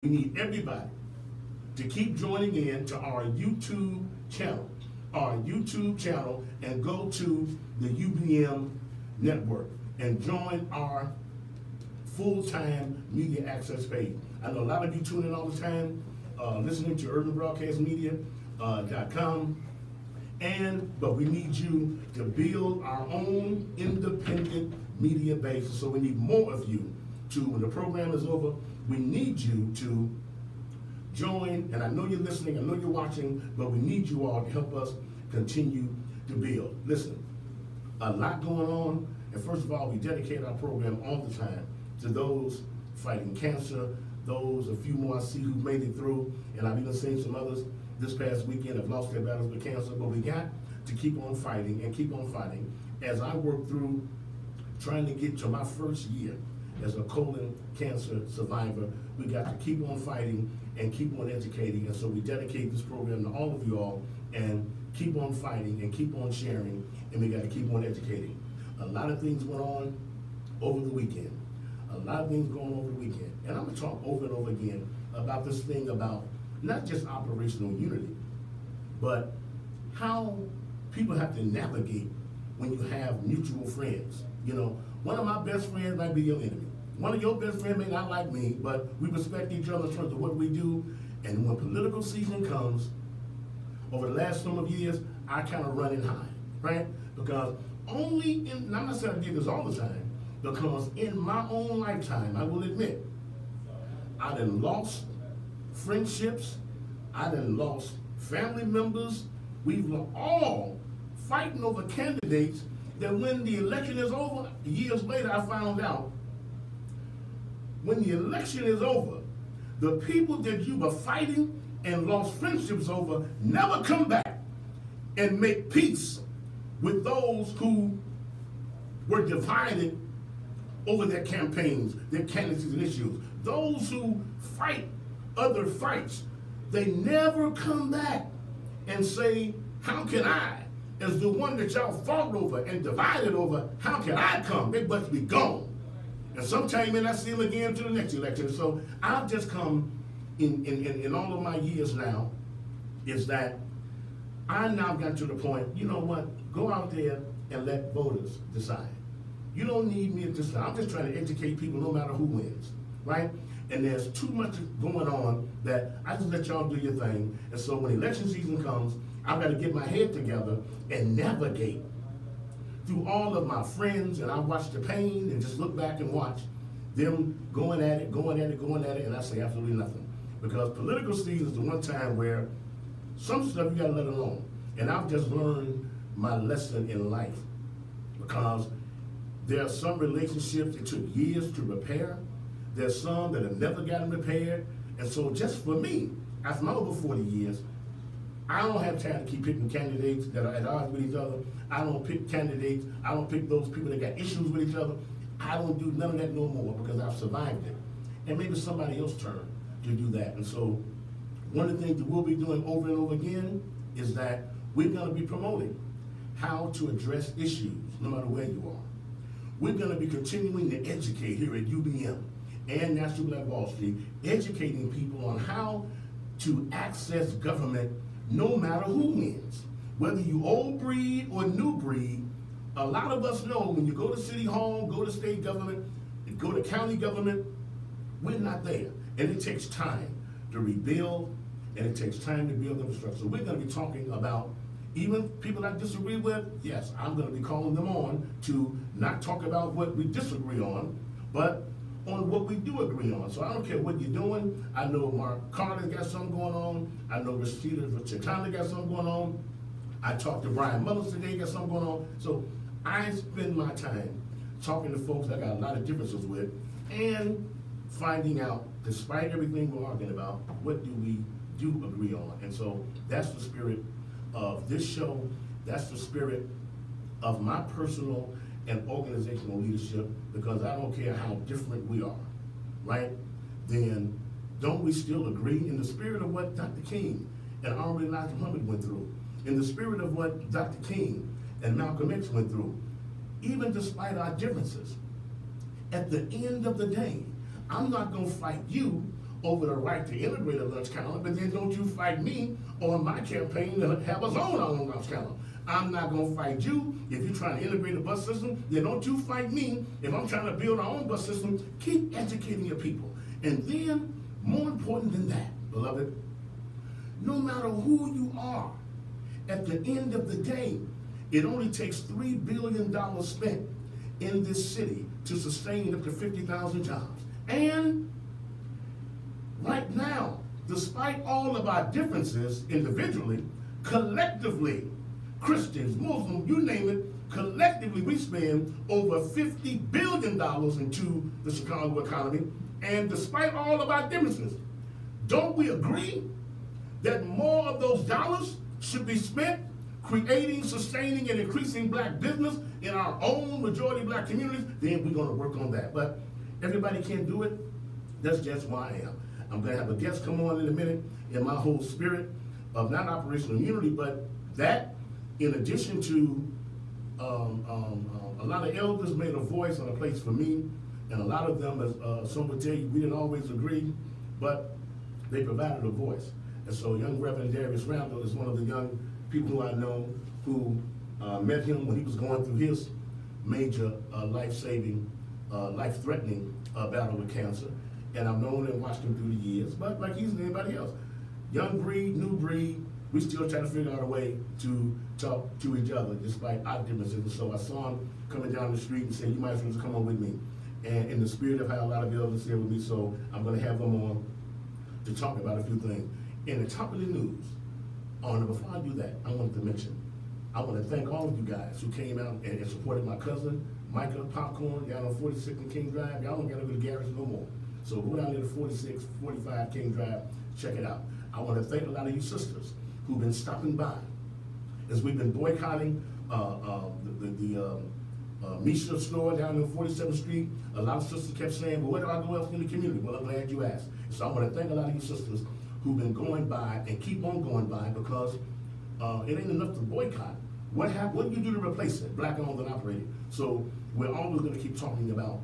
We need everybody to keep joining in to our YouTube channel, and go to the UBM network and join our full-time media access page. I know a lot of you tune in all the time, listening to urbanbroadcastmedia.com, but we need you to build our own independent media base. So we need more of you to, when the program is over, we need you to join, and I know you're listening, I know you're watching, but we need you all to help us continue to build. Listen, a lot going on, and first of all, we dedicate our program all the time to those fighting cancer, those, a few more I see who made it through, and I've even seen some others this past weekend have lost their battles with cancer, but we got to keep on fighting and keep on fighting. As I work through trying to get to my first year as a colon cancer survivor, we got to keep on fighting and keep on educating, and so we dedicate this program to all of you all, and keep on fighting and keep on sharing, and we got to keep on educating. A lot of things went on over the weekend. A lot of things going on over the weekend, and I'm going to talk over and over again about this thing about not just operational unity, but how people have to navigate when you have mutual friends. You know, one of my best friends might be your enemy. One of your best friends may not like me, but we respect each other in terms of what we do. And when political season comes, over the last number of years, I kind of run and hide, right? Because only in, I'm not saying I do this all the time, because in my own lifetime, I will admit, I done lost friendships, I done lost family members. We've all fighting over candidates that when the election is over, years later I found out, when the election is over, the people that you were fighting and lost friendships over never come back and make peace with those who were divided over their campaigns, their candidates and issues. Those who fight other fights, they never come back and say, how can I, as the one that y'all fought over and divided over, how can I come? They must be gone. And sometime you may not see them again to the next election. So I've just come in all of my years now, is that I now got to the point, you know what, go out there and let voters decide. You don't need me to decide. I'm just trying to educate people no matter who wins, right? And there's too much going on that I just let y'all do your thing. And so when election season comes, I've got to get my head together and navigate through all of my friends, and I watch the pain and just look back and watch them going at it, and I say absolutely nothing. Because political season is the one time where some stuff you gotta let alone. And I've just learned my lesson in life, because there are some relationships that took years to repair. There's some that have never gotten repaired. And so just for me, after my over 40 years, I don't have time to keep picking candidates that are at odds with each other. I don't pick candidates. I don't pick those people that got issues with each other. I don't do none of that no more, because I've survived it. And maybe somebody else's turn to do that. And so one of the things that we'll be doing over and over again is that we're going to be promoting how to address issues no matter where you are. We're going to be continuing to educate here at UBM and National Black Wall Street, educating people on how to access government no matter who wins. Whether you old breed or new breed, a lot of us know when you go to City Hall, go to state government, go to county government, we're not there. And it takes time to rebuild, and it takes time to build infrastructure. So we're going to be talking about even people I disagree with. Yes, I'm going to be calling them on to not talk about what we disagree on, but on what we do agree on. So I don't care what you're doing. I know Mark Carter's got something going on. I know Rashida Chitana got something going on. I talked to Brian Mullins today, got something going on. So I spend my time talking to folks I got a lot of differences with, and finding out, despite everything we're arguing about, what do we do agree on. And so that's the spirit of this show. That's the spirit of my personal and organizational leadership, because I don't care how different we are, right? Then don't we still agree in the spirit of what Dr. King and Honorable Elijah Muhammad went through, in the spirit of what Dr. King and Malcolm X went through, even despite our differences. At the end of the day, I'm not going to fight you over the right to integrate a lunch counter, but then don't you fight me on my campaign to have us own our own lunch counter. I'm not going to fight you if you're trying to integrate a bus system. Then don't you fight me if I'm trying to build our own bus system. Keep educating your people. And then, more important than that, beloved, no matter who you are, at the end of the day, it only takes $3 billion spent in this city to sustain up to 50,000 jobs. And right now, despite all of our differences individually, collectively, Christians, Muslims, you name it, collectively we spend over $50 billion into the Chicago economy. And despite all of our differences, don't we agree that more of those dollars should be spent creating, sustaining, and increasing black business in our own majority black communities? Then we're going to work on that. But everybody can't do it. That's just who I am. I'm going to have a guest come on in a minute in my whole spirit of not operational immunity, but that, in addition to a lot of elders made a voice and a place for me, and a lot of them, as some would tell you, we didn't always agree, but they provided a voice. And so young Reverend Darius Randall is one of the young people who I know who met him when he was going through his major life-saving, life-threatening battle with cancer. And I've known and watched him through the years, but like he's anybody else. Young breed, new breed, we still trying to figure out a way to talk to each other despite our differences. And so I saw him coming down the street and said, you might as well just come on with me. And in the spirit of how a lot of the elders said with me, so I'm going to have them on to talk about a few things. In the top of the news, before I do that, I wanted to mention, I want to thank all of you guys who came out and supported my cousin, Micah Popcorn, down on 46 and King Drive. Y'all don't got to go to Garrett's no more. So go down there to 46, 45 King Drive, check it out. I want to thank a lot of you sisters who've been stopping by as we've been boycotting the Misha store down on 47th Street. A lot of sisters kept saying, well, where do I go else in the community? Well, I'm glad you asked. So I want to thank a lot of you sisters who've been going by and keep on going by, because it ain't enough to boycott. What do you do to replace it? Black owned and operated. So we're always going to keep talking about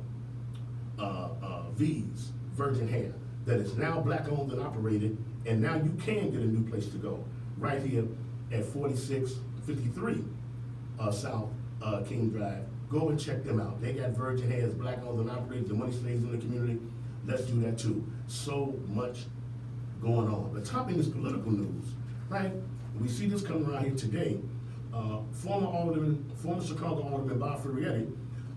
V's, Virgin Hair, that is now black owned and operated, and now you can get a new place to go right here at 4653 South King Drive. Go and check them out. They got Virgin Hair, black owned and operated. The money stays in the community. Let's do that too. So much going on. The topic is political news, right? We see this coming around here today. Former Chicago Alderman Bob Ferrietti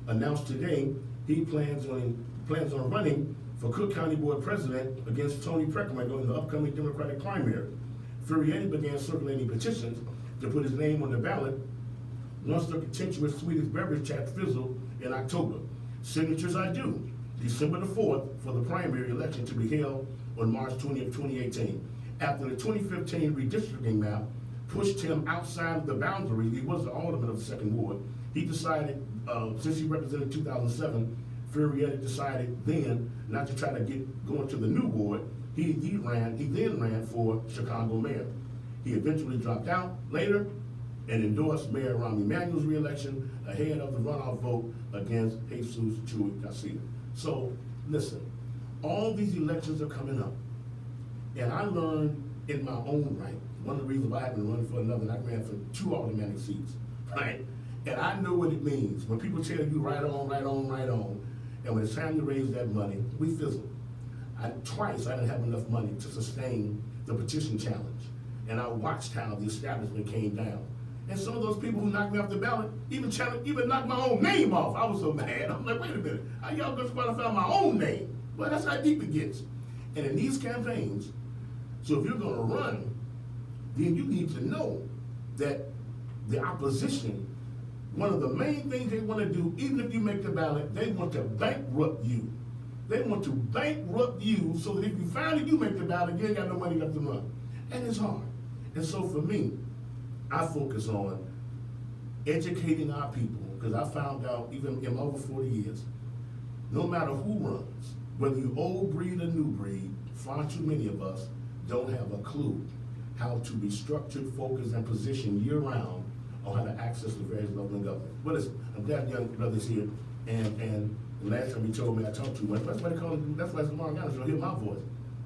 announced today he plans on running for Cook County Board President against Tony Preckerman in the upcoming Democratic primary. Ferrietti began circulating petitions to put his name on the ballot once the contentious Swedish beverage chat fizzled in October. Signatures are due December the 4th for the primary election to be held on March 20th, 2018. After the 2015 redistricting map pushed him outside of the boundaries, he was the alderman of the 2nd Ward. He decided, since he represented 2007, Ferrietti decided then not to try to go into the new ward. He then ran for Chicago mayor. He eventually dropped out later and endorsed Mayor Rahm Emanuel's re-election ahead of the runoff vote against Jesus Chuy Garcia. So listen, all these elections are coming up, and I learned in my own right. One of the reasons why I haven't run for another, and I ran for 2 aldermanic seats, right? And I know what it means when people tell you right on, right on, right on, and when it's time to raise that money, we fizzle. Twice I didn't have enough money to sustain the petition challenge, and I watched how the establishment came down. And some of those people who knocked me off the ballot even knocked my own name off. I was so mad. I'm like, wait a minute, how y'all gonna qualify my own name? Well, that's how deep it gets. And in these campaigns, so if you're gonna run, then you need to know that the opposition, one of the main things they want to do, even if you make the ballot, they want to bankrupt you. They want to bankrupt you so that if you finally do make the ballot, you ain't got no money left to run. And it's hard. And so for me, I focus on educating our people, because I found out, even in over 40 years, no matter who runs, whether you're old breed or new breed, far too many of us don't have a clue how to be structured, focused, and positioned year-round on how to access the various levels of government. But listen, I'm glad young brothers here, and the last time he told me I talked to him, that's why they call him, that's why it's Mariana, so hear my voice.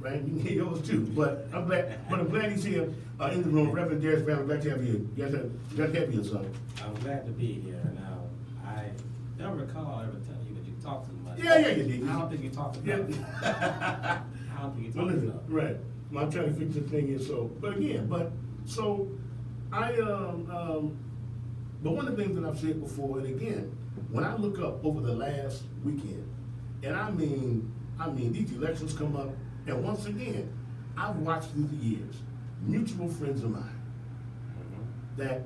right? You can hear yours too. But I'm glad he's here in the room. Reverend Darius Brown, I'm glad to have you. Glad to have you, son. I'm glad to be here. Now, I don't recall ever telling you that you talk too much. Yeah, you did. I don't think you talked enough. Yeah. I don't think you talked enough. Right. Well, I'm trying to fix the thing here. But one of the things that I've said before, and again, when I look up over the last weekend, and I mean, these elections come up, and once again, I've watched through the years, mutual friends of mine, that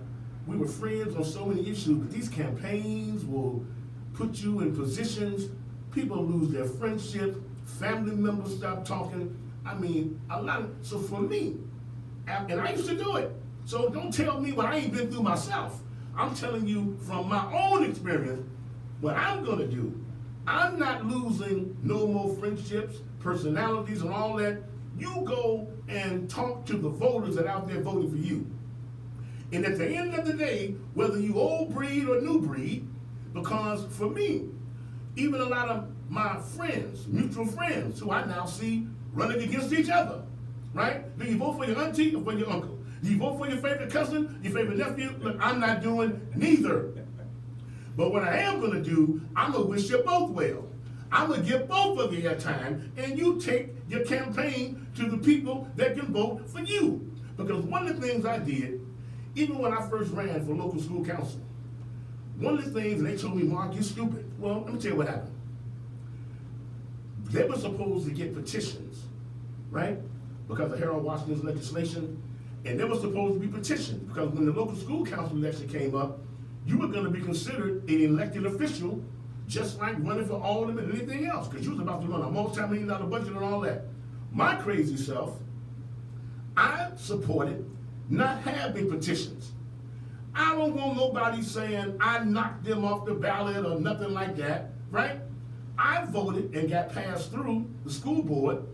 we were friends on so many issues, but these campaigns will put you in positions, people lose their friendships, family members stop talking. I mean, so for me, and I used to do it, so don't tell me what I ain't been through myself. I'm telling you from my own experience what I'm going to do. I'm not losing no more friendships, personalities, and all that. You go and talk to the voters that are out there voting for you. And at the end of the day, whether you old breed or new breed, because for me, even a lot of my friends, mutual friends, who I now see running against each other, right? Do you vote for your auntie or for your uncle? Do you vote for your favorite cousin, your favorite nephew? Look, I'm not doing neither. But what I am going to do, I'm going to wish you both well. I'm going to give both of you your time, and you take your campaign to the people that can vote for you. Because one of the things I did, even when I first ran for local school council, one of the things, and they told me, Mark, you're stupid. Well, let me tell you what happened. They were supposed to get petitions, right? Because of Harold Washington's legislation. And there was supposed to be petitions, because when the local school council election came up, you were going to be considered an elected official, just like running for alderman and anything else, because you was about to run a multi-million-dollar budget and all that. My crazy self, I supported not having petitions. I don't want nobody saying I knocked them off the ballot or nothing like that, right? I voted and got passed through the school board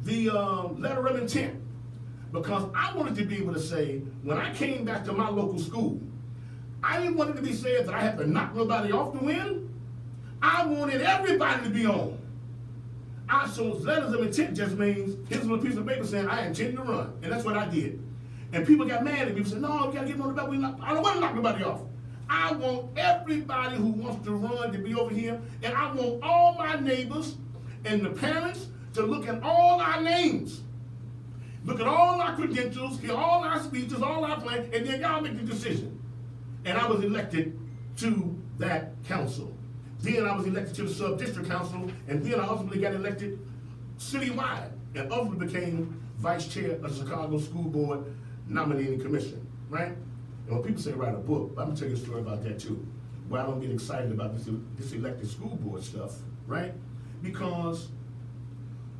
the letter of intent, because I wanted to be able to say, when I came back to my local school, I didn't want it to be said that I had to knock nobody off to win. I wanted everybody to be on. So letters of intent just means, here's a little piece of paper saying I intend to run, and that's what I did. And people got mad at me and said, no, you gotta get on the ballot. I don't want to knock nobody off. I want everybody who wants to run to be over here, and I want all my neighbors and the parents to look at all our names. Look at all our credentials, hear all our speeches, all our plans, and then y'all make the decision. And I was elected to that council. Then I was elected to the sub-district council, and then I ultimately got elected citywide, and ultimately became vice chair of the Chicago School Board Nominating Commission, right? And when people say write a book, I'm gonna tell you a story about that too, where I don't get excited about this elected school board stuff, right? Because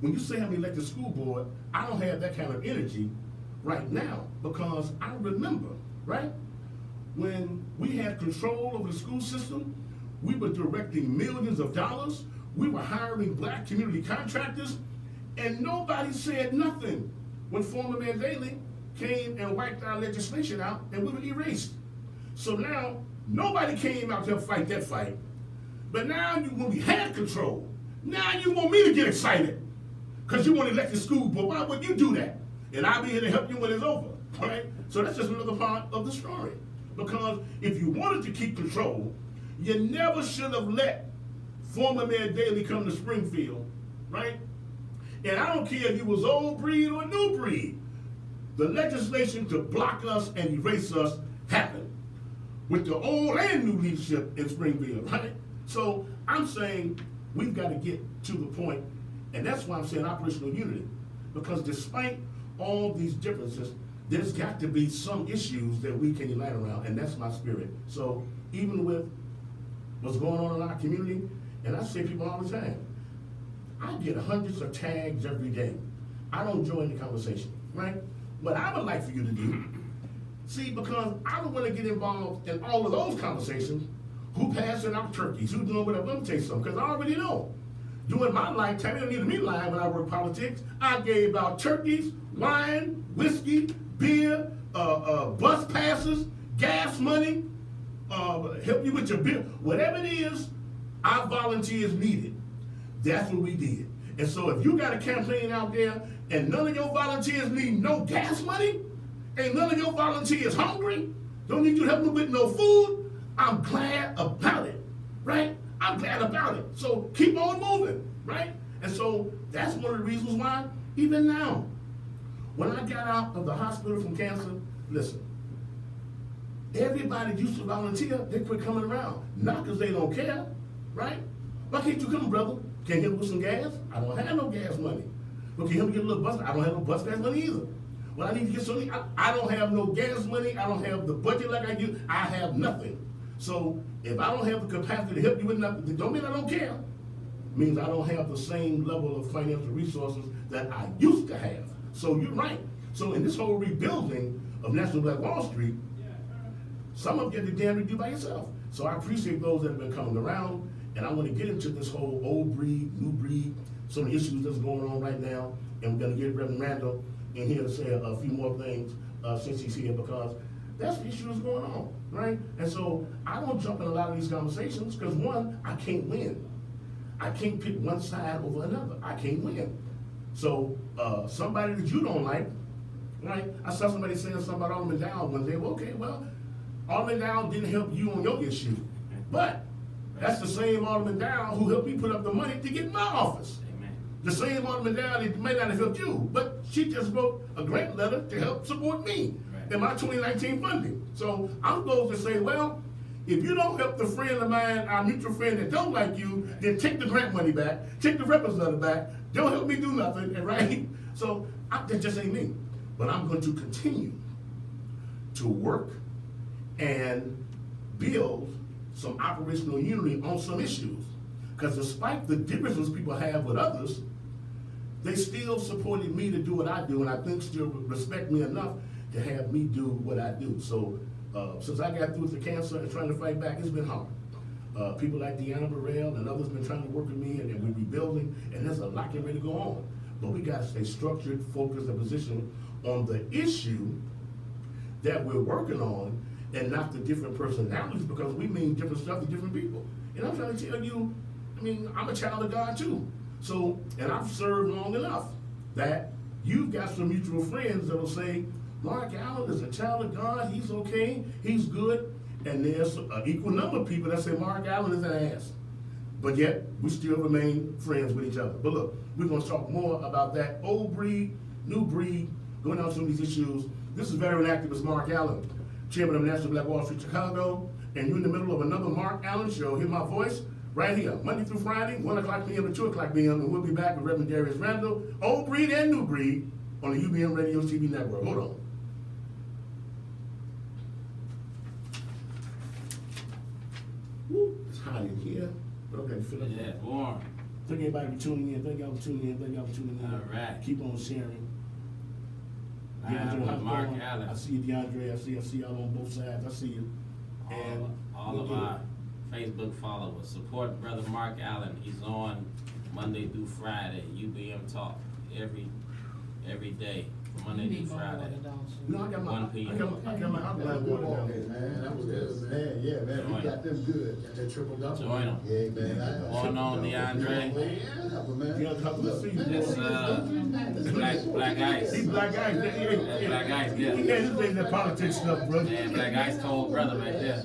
when you say I'm elected school board, I don't have that kind of energy right now, because I remember, right, when we had control over the school system, we were directing millions of dollars, we were hiring black community contractors, and nobody said nothing when former Mayor Daley came and wiped our legislation out and we were erased. So now, nobody came out to fight that fight, but now when we had control, now you want me to get excited because you want to elect the school board. Why would you do that? And I'll be here to help you when it's over, right? So that's just another part of the story. Because if you wanted to keep control, you never should have let former Mayor Daley come to Springfield, right? And I don't care if you was old breed or new breed. The legislation to block us and erase us happened with the old and new leadership in Springfield, right? So I'm saying we've got to get to the point, and that's why I'm saying operational unity. Because despite all these differences, there's got to be some issues that we can unite around, and that's my spirit. So even with what's going on in our community, and I say people all the time, I get hundreds of tags every day. I don't join the conversation, right? What I would like for you to do, see, because I don't want to get involved in all of those conversations, who passing out turkeys, who doing whatever. Let me tell you something, because I already know. During my lifetime, you don't need me lying when I work politics, I gave out turkeys, wine, whiskey, beer, bus passes, gas money, help you with your bill. Whatever it is, our volunteers needed. That's what we did. And so if you got a campaign out there and none of your volunteers need no gas money, and none of your volunteers hungry, don't need you to help them with no food, I'm glad about it, right? I'm glad about it. So keep on moving, right? And so that's one of the reasons why, even now, when I got out of the hospital from cancer, listen, everybody used to volunteer, they quit coming around. Not because they don't care, right? Why can't you come, brother? Can't you help with some gas? I don't have no gas money. Well, can you help me get a little bus? I don't have no bus gas money either. Well, I need to get something. I don't have no gas money. I don't have the budget like I do. I have nothing. So if I don't have the capacity to help you with nothing, it don't mean I don't care. It means I don't have the same level of financial resources that I used to have. So you're right. So in this whole rebuilding of National Black Wall Street, some of you have to damn do by yourself. So I appreciate those that have been coming around, and I want to get into this whole old breed, new breed, some of the issues that's going on right now, and we're going to get Reverend Randall in here to say a few more things since he's here, because that's the issue that's going on, right? And so I don't jump in a lot of these conversations because, one, I can't win. I can't pick one side over another. I can't win. So somebody that you don't like, right? I saw somebody saying something about Alderman Dow one day. Well, okay, well, Alderman Dow didn't help you on your issue, but that's the same Alderman Dow who helped me put up the money to get in my office. Amen. The same Alderman Dow that may not have helped you, but she just wrote a grant letter to help support me in my 2019 funding. So I'm supposed to say, well, if you don't help the friend of mine, our mutual friend that don't like you, then take the grant money back, take the representative back, don't help me do nothing, right? So that just ain't me. But I'm going to continue to work and build some operational unity on some issues. Because despite the differences people have with others, they still supported me to do what I do, and I think still respect me enough to have me do what I do. So since I got through with the cancer and trying to fight back, it's been hard. People like Deanna Burrell and others have been trying to work with me, and we're rebuilding, and there's a lot getting ready to go on. But we got to stay structured, focused, and positioned on the issue that we're working on, and not the different personalities, because we mean different stuff to different people. And I'm trying to tell you, I mean, I'm a child of God too. So, and I've served long enough that you've got some mutual friends that'll say, Mark Allen is a child of God, he's okay, he's good. And there's an equal number of people that say Mark Allen is an ass. But yet, we still remain friends with each other. But look, we're going to talk more about that old breed, new breed, going on some of these issues. This is veteran activist Mark Allen, chairman of National Black Wall Street Chicago, and you're in the middle of another Mark Allen show. Hear my voice right here, Monday through Friday, 1 o'clock p.m. to 2 o'clock p.m., and we'll be back with Reverend Darius Randall, old breed and new breed, on the UBM Radio TV network. Hold on. Woo, it's hot in here, but okay, fill up. Yeah, it's warm. Thank everybody for tuning in. Thank y'all for tuning in. Thank y'all for tuning in. All right. Keep on sharing. I'm with Mark Allen. I see you, DeAndre. I see y'all on both sides. I see you. And all of our Facebook followers support Brother Mark Allen. He's on Monday through Friday. UBM Talk every day, Monday through Friday. No, I got my 1 p.m. I got my outline water down there. Man, that was good, man. Yeah, man, we got them good. Got that triple double. Join them. Yeah, man. Going on, DeAndre. That's Black Ice. He's Black Ice. That's Black Ice, yeah. He had his thing, that politics stuff, bro. Man, Black Ice cold brother right there.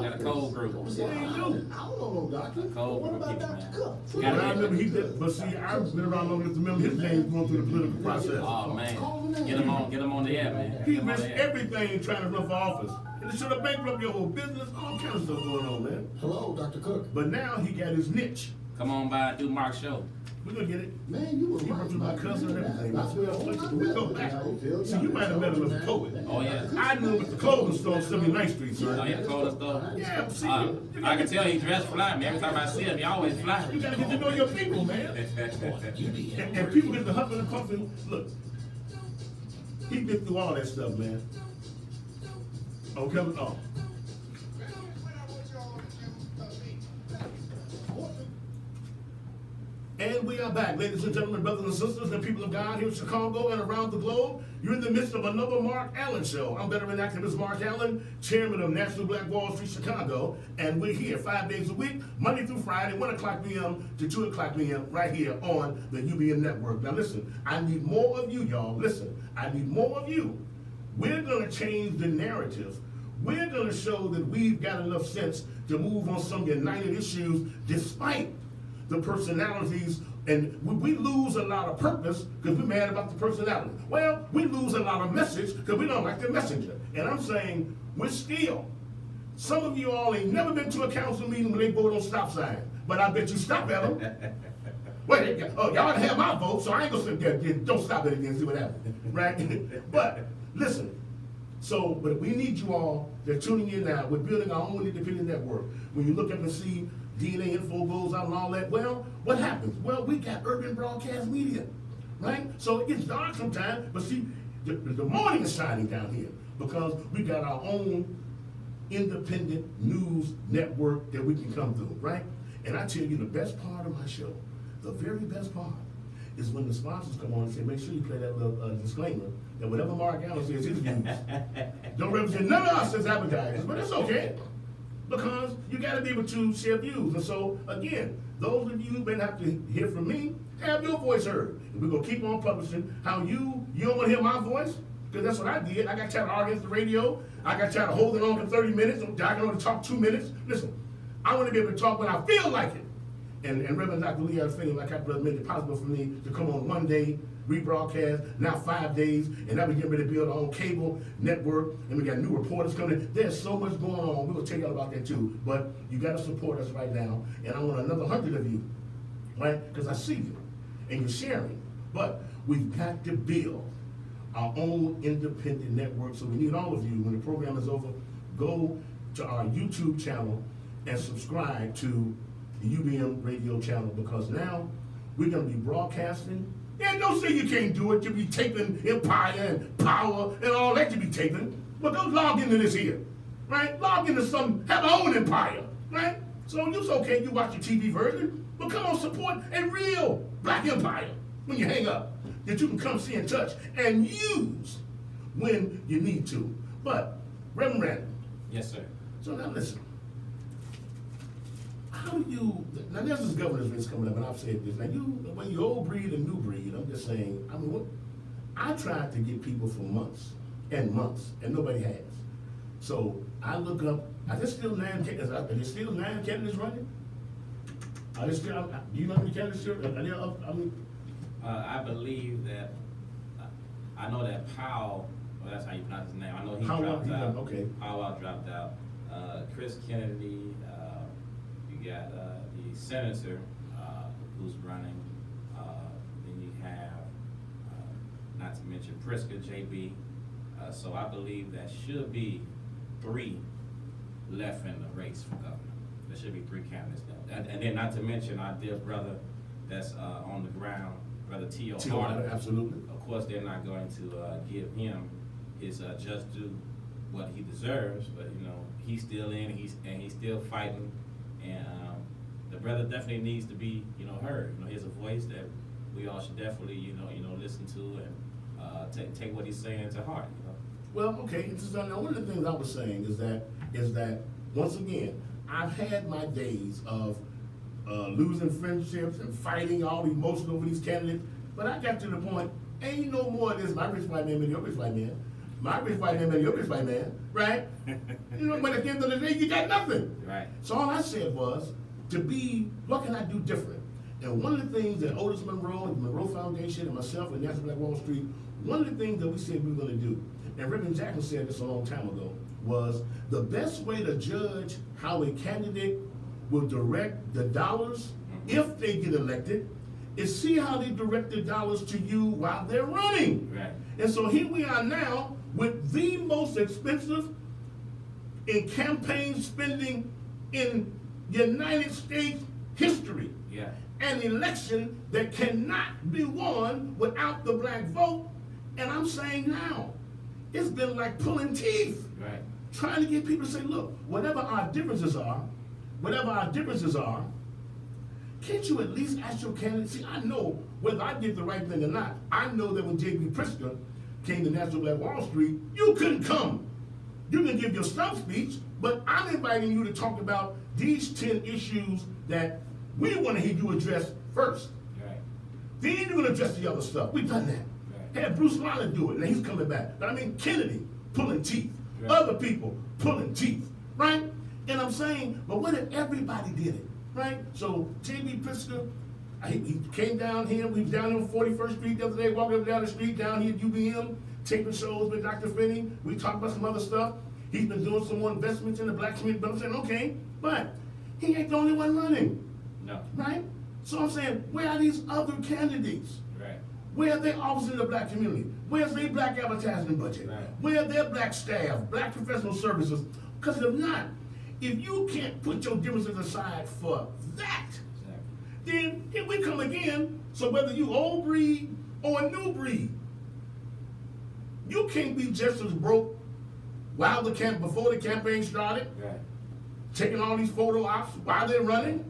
Got a cold group. I don't know, doctor. Cold What group about people, Dr. man. Cook? But I remember he did, but see, I've been around long enough to remember his name going through the political process. Oh man, get him on the air, man. He risked everything trying to run for office. And it should have bankrupt your whole business, all kinds of stuff going on, man. Hello, Dr. Cook. But now he got his niche. Come on by and do Mark's show. We're gonna get it. Man, you were He right. worked with my cousin and everything. That's where we go back. Yeah. See, you might have met him as a poet. Oh yeah. I knew him at the clothing store on 79th Street, Oh sir. yeah, cold stuff. Yeah, see, I can tell he dressed fly, man. Every time I see him, he always fly. you gotta get to know your people, man. And people get the huffing and puffing. Look, he been through all that stuff, man. Oh, come on. And And we are back, ladies and gentlemen, brothers and sisters, and people of God here in Chicago and around the globe. You're in the midst of another Mark Allen Show. I'm veteran activist Mark Allen, chairman of National Black Wall Street Chicago, and we're here 5 days a week, Monday through Friday, 1 o'clock p.m. to 2 o'clock p.m. right here on the UBM Network. Now listen, I need more of you, y'all. Listen, I need more of you. We're going to change the narrative. We're going to show that we've got enough sense to move on some united issues despite the personalities, and we lose a lot of purpose because we're mad about the personality. Well, we lose a lot of message because we don't like the messenger. And I'm saying we're still. Some of you all ain't never been to a council meeting when they vote on stop signs, but I bet you stop at them. Wait, y'all have my vote, so I ain't gonna sit there. Don't stop it again. See what happens, right? But listen. So, but we need you all. They're tuning in now. We're building our own independent network. When you look up and see DNA info goes out and all that, well, what happens? Well, we got urban broadcast media, right? So it gets dark sometimes, but see, the morning is shining down here because we got our own independent news network that we can come through, right? And I tell you, the best part of my show, the very best part, is when the sponsors come on and say, make sure you play that little disclaimer that whatever Mark Allen says, his views don't represent none of us as advertisers, but it's okay. Because you got to be able to share views. And so, again, those of you who been have to hear from me, have your voice heard. And we're going to keep on publishing how you don't want to hear my voice? Because that's what I did. I got tired of arguing against the radio. I got tired of holding on for 30 minutes. I can only talk 2 minutes. Listen, I want to be able to talk when I feel like it. And Reverend Dr. Lee, I was feeling like I made it possible for me to come on one day, rebroadcast, now 5 days, and now we're getting ready to build our own cable network, and we got new reporters coming in. There's so much going on. We're going to tell y'all about that too. But you got to support us right now, and I want another 100 of you, right? Because I see you, and you're sharing. But we've got to build our own independent network, so we need all of you. When the program is over, go to our YouTube channel and subscribe to the UBM radio channel, because now we're going to be broadcasting. Yeah, don't say you can't do it. You'll be taping Empire and Power and all that you be taping. But don't log into this here, right? Log into some, have our own empire, right? So it's okay, you watch your TV version, but come on, support a real black empire when you hang up, that you can come see and touch and use when you need to. But, Reverend Randall. Yes, sir. So now listen. How do you, now there's this governor's race coming up, and I've said this, now when you old breed and new breed, I'm just saying, I mean, I tried to get people for months, and nobody has. So I look up, are there still 9 candidates running? Are there still, do you know how many candidates are there up? I mean, I believe that, I know that Powell, well, that's how you pronounce his name, I know he dropped out. Okay. Powell dropped out. Chris Kennedy, you got the senator who's running, then you have, not to mention Pritzker, JB. So I believe that should be 3 left in the race for governor. There should be 3 candidates left. And then not to mention our dear brother that's on the ground, Brother T.O. Harder. Absolutely. Of course, they're not going to give him his just due what he deserves, but you know, he's still in, he's still fighting. And the brother definitely needs to be, you know, heard. You know, he has a voice that we all should definitely, you know, listen to and take what he's saying to heart. You know. Well, okay. So now one of the things I was saying is that once again, I've had my days of losing friendships and fighting all the emotions over these candidates, but I got to the point, ain't no more of this. My rich white man than your rich white man. My rich white man than your rich white man, right? You know, but at the end of the day, you got nothing. Right. So all I said was, what can I do different? And one of the things that Otis Monroe and the Monroe Foundation and myself and National Black Wall Street, one of the things that we said we were going to do, and Reverend Jackson said this a long time ago, was the best way to judge how a candidate will direct the dollars if they get elected is see how they direct the dollars to you while they're running. Right. And so here we are now with the most expensive in campaign spending in United States history. Yeah. An election that cannot be won without the black vote. And I'm saying now, it's been like pulling teeth. Right. Trying to get people to say, look, whatever our differences are, can't you at least ask your candidate? See, I know whether I did the right thing or not. I know that when J.B. Pritzker came to National Black Wall Street, you couldn't come. You can give your stump speech, but I'm inviting you to talk about these 10 issues that we want to hear you address first. Right. Then you're going to address the other stuff. We've done that. Right. Had Bruce Lally do it, and he's coming back. But I mean, Kennedy pulling teeth. Right. Other people pulling teeth, right? And I'm saying, but what if everybody did it, right? So J.B. Pritzker, he came down here. We was down here on 41st Street the other day, walking up and down the street down here at UBM, taping shows with Dr. Finney. We talked about some other stuff. He's been doing some more investments in the black community. But I'm saying, okay, but he ain't the only one running. No. Right? So I'm saying, where are these other candidates? Right. Where are their officers in the black community? Where's their black advertising budget? Right. Where are their black staff, black professional services? Because if not, if you can't put your differences aside for that, then here we come again. So whether you old breed or a new breed, you can't be just as broke while before the campaign started, Right. taking all these photo ops while they're running,